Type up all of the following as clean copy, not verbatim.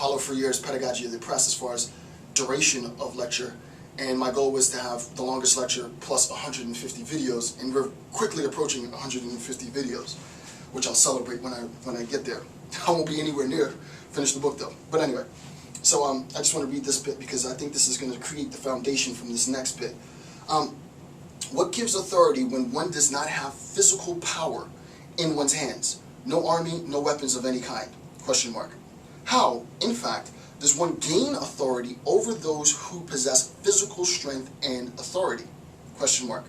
Paulo Freire's Pedagogy of the Oppressed as far as duration of lecture, and my goal was to have the longest lecture plus 150 videos, and we're quickly approaching 150 videos, which I'll celebrate when I get there. I won't be anywhere near finish the book though. But anyway, so I just want to read this bit because I think this is going to create the foundation from this next bit. What gives authority when one does not have physical power in one's hands? No army, no weapons of any kind? Question mark. How, in fact, does one gain authority over those who possess physical strength and authority? Question mark.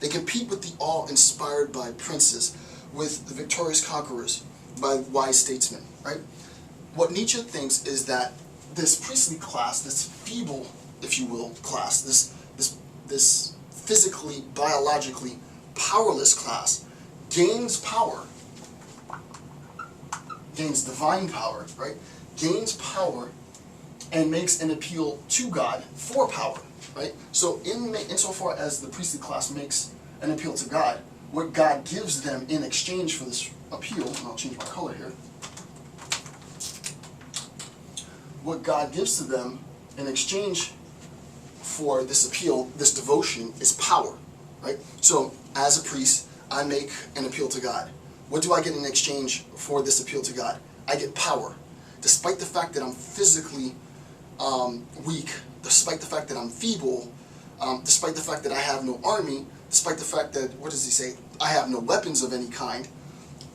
They compete with the awe inspired by princes, with the victorious conquerors, by wise statesmen, right? What Nietzsche thinks is that this priestly class, this feeble, if you will, class, this physically, biologically powerless class, gains power, gains divine power, right? Gains power and makes an appeal to God for power, right? So insofar as the priestly class makes an appeal to God, what God gives them in exchange for this appeal, and I'll change my color here, what God gives to them in exchange for this appeal, this devotion, is power, right? So as a priest, I make an appeal to God. What do I get in exchange for this appeal to God? I get power. Despite the fact that I'm physically weak, despite the fact that I'm feeble, despite the fact that I have no army, despite the fact that, what does he say, I have no weapons of any kind,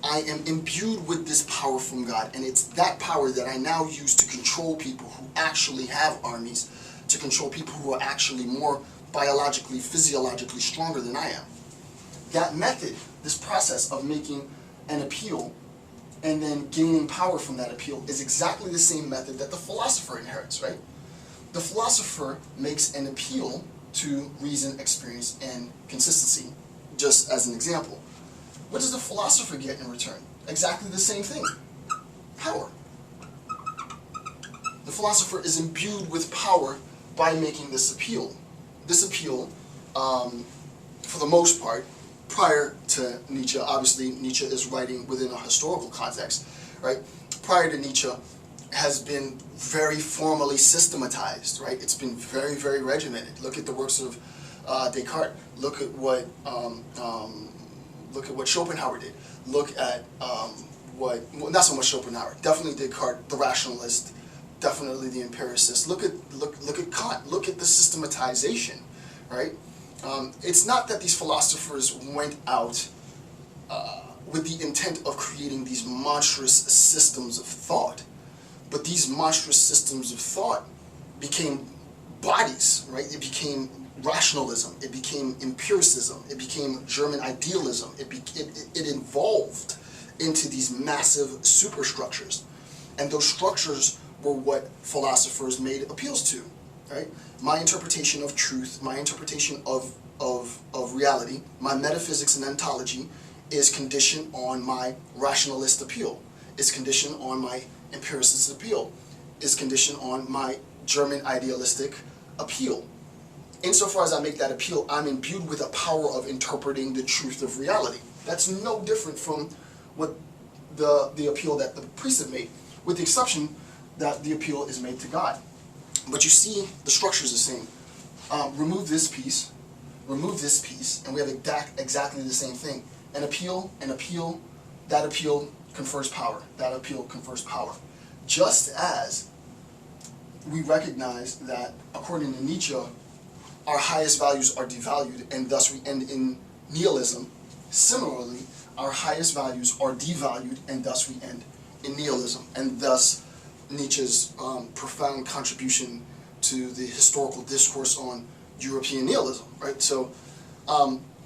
I am imbued with this power from God, and it's that power that I now use to control people who actually have armies, to control people who are actually more biologically, physiologically stronger than I am. That method, this process of making an appeal and then gaining power from that appeal, is exactly the same method that the philosopher inherits, right? The philosopher makes an appeal to reason, experience, and consistency, just as an example. What does the philosopher get in return? Exactly the same thing. Power. The philosopher is imbued with power by making this appeal. This appeal, for the most part, prior to Nietzsche, obviously Nietzsche is writing within a historical context, right? Prior to Nietzsche, has been very formally systematized, right? It's been very, very regimented. Look at the works of Descartes. Look at what Schopenhauer did. Look at well, not so much Schopenhauer. Definitely Descartes, the rationalist. Definitely the empiricist. Look at Kant. Look at the systematization, right? It's not that these philosophers went out with the intent of creating these monstrous systems of thought, but these monstrous systems of thought became bodies, right? It became rationalism, it became empiricism, it became German idealism, it evolved into these massive superstructures. And those structures were what philosophers made appeals to, right? My interpretation of truth, my interpretation of reality, my metaphysics and ontology is conditioned on my rationalist appeal, is conditioned on my empiricist appeal, is conditioned on my German idealistic appeal. Insofar as I make that appeal, I'm imbued with a power of interpreting the truth of reality. That's no different from what the appeal that the priests have made, with the exception that the appeal is made to God. But you see, the structure is the same. Remove this piece, and we have exactly the same thing. An appeal, that appeal confers power. That appeal confers power. Just as we recognize that, according to Nietzsche, our highest values are devalued, and thus we end in nihilism. Similarly, our highest values are devalued, and thus we end in nihilism. And thus, Nietzsche's profound contribution to the historical discourse on European nihilism, right? So,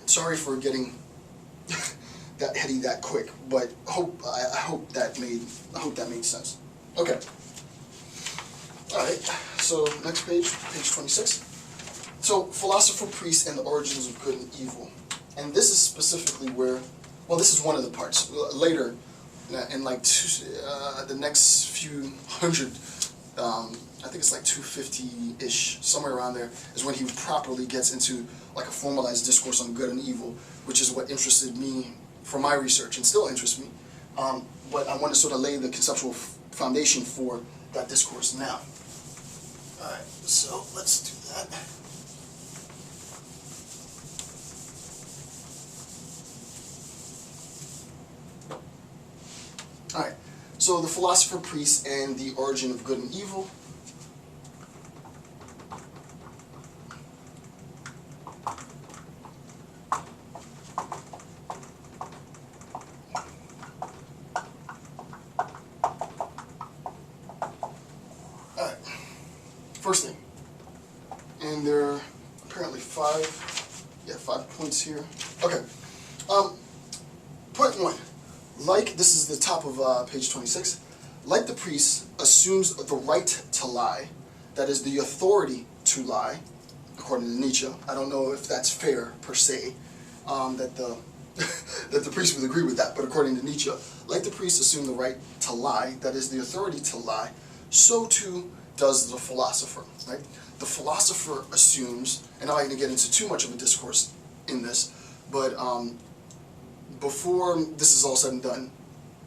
sorry for getting that heady that quick, but I hope that made sense. Okay. All right. So next page 26. So philosopher, priest, and the origins of good and evil, and this is specifically where, well, this is one of the parts. Later, in like the next few hundred, I think it's like 250-ish, somewhere around there, is when he properly gets into like a formalized discourse on good and evil, which is what interested me for my research and still interests me. But I want to sort of lay the conceptual foundation for that discourse now. Alright, so let's do that. Alright, so the philosopher, priest, and the origin of good and evil. Alright, first thing, and there are apparently five points here. Okay, point one. Like, this is the top of page 26, like the priest assumes the right to lie, that is the authority to lie, according to Nietzsche. I don't know if that's fair, per se, that the that the priest would agree with that, but according to Nietzsche, like the priest assume the right to lie, that is the authority to lie, so too does the philosopher, right? The philosopher assumes, and I'm not going to get into too much of a discourse in this, but before this is all said and done,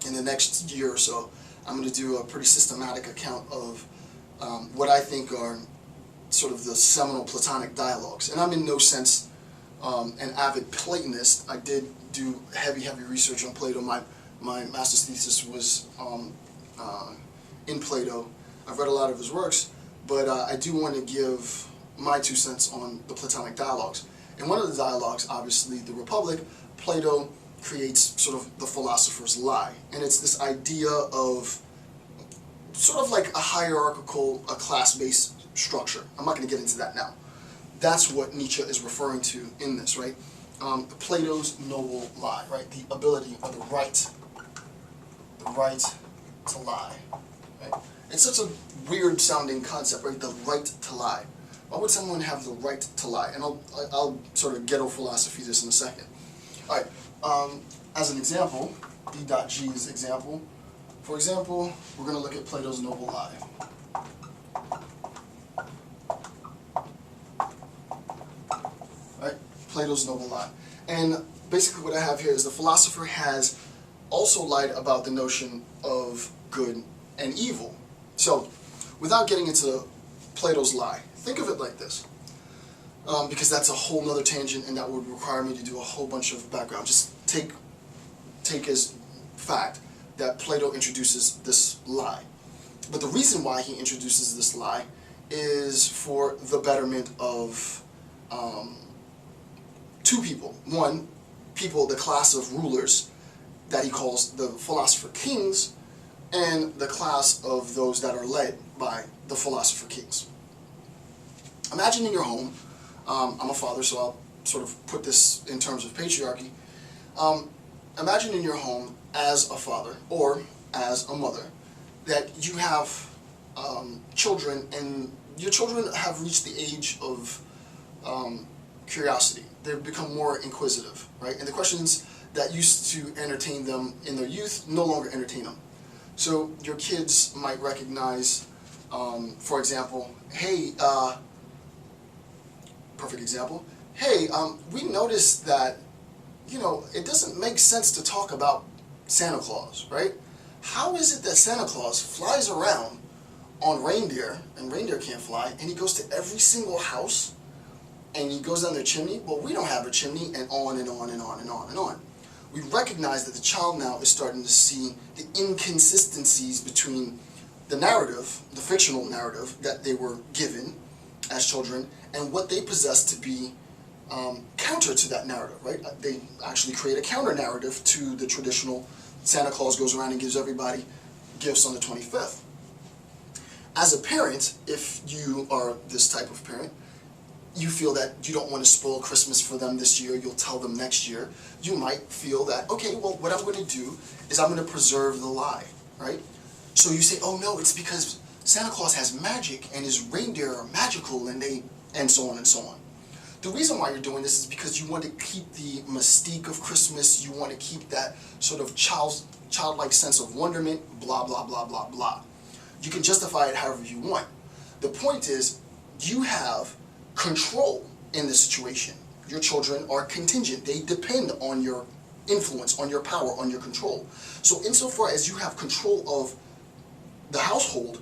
in the next year or so, I'm going to do a pretty systematic account of what I think are sort of the seminal Platonic dialogues. And I'm in no sense an avid Platonist. I did do heavy research on Plato. My master's thesis was in Plato. I've read a lot of his works, but I do want to give my 2 cents on the Platonic dialogues. In one of the dialogues, obviously, the Republic, Plato creates sort of the philosopher's lie. And it's this idea of sort of like a hierarchical, a class-based structure. I'm not going to get into that now. That's what Nietzsche is referring to in this, right? Plato's noble lie, right? The ability or the right to lie, right? It's such a weird sounding concept, right? The right to lie. Why would someone have the right to lie? And I'll sort of ghetto philosophy this in a second. All right. As an example, D.G's example, for example, we're going to look at Plato's noble lie. Right? Plato's noble lie. And basically what I have here is the philosopher has also lied about the notion of good and evil. So, without getting into Plato's lie, think of it like this. Because that's a whole nother tangent, and that would require me to do a whole bunch of background. Just take as fact that Plato introduces this lie. But the reason why he introduces this lie is for the betterment of two people. One, the class of rulers that he calls the philosopher kings, and the class of those that are led by the philosopher kings. Imagine in your home, I'm a father, so I'll sort of put this in terms of patriarchy. Imagine in your home as a father or as a mother that you have children, and your children have reached the age of curiosity. They've become more inquisitive, right? And the questions that used to entertain them in their youth no longer entertain them. So your kids might recognize, for example, hey, perfect example, hey, we noticed that, you know, it doesn't make sense to talk about Santa Claus, right? How is it that Santa Claus flies around on reindeer, and reindeer can't fly, and he goes to every single house, and he goes down their chimney? Well, we don't have a chimney, and on and on and on and on and on. We recognize that the child now is starting to see the inconsistencies between the narrative, the fictional narrative that they were given as children, and what they possess to be counter to that narrative, right? They actually create a counter narrative to the traditional Santa Claus goes around and gives everybody gifts on the 25th. As a parent, if you are this type of parent, you feel that you don't want to spoil Christmas for them this year, you'll tell them next year. You might feel that, okay, well, what I'm going to do is I'm going to preserve the lie, right? So you say, oh no, it's because Santa Claus has magic and his reindeer are magical, and so on and so on. The reason why you're doing this is because you want to keep the mystique of Christmas, you want to keep that sort of childlike sense of wonderment, blah, blah, blah, blah, blah. You can justify it however you want. The point is, you have control in the situation. Your children are contingent. They depend on your influence, on your power, on your control. So insofar as you have control of the household,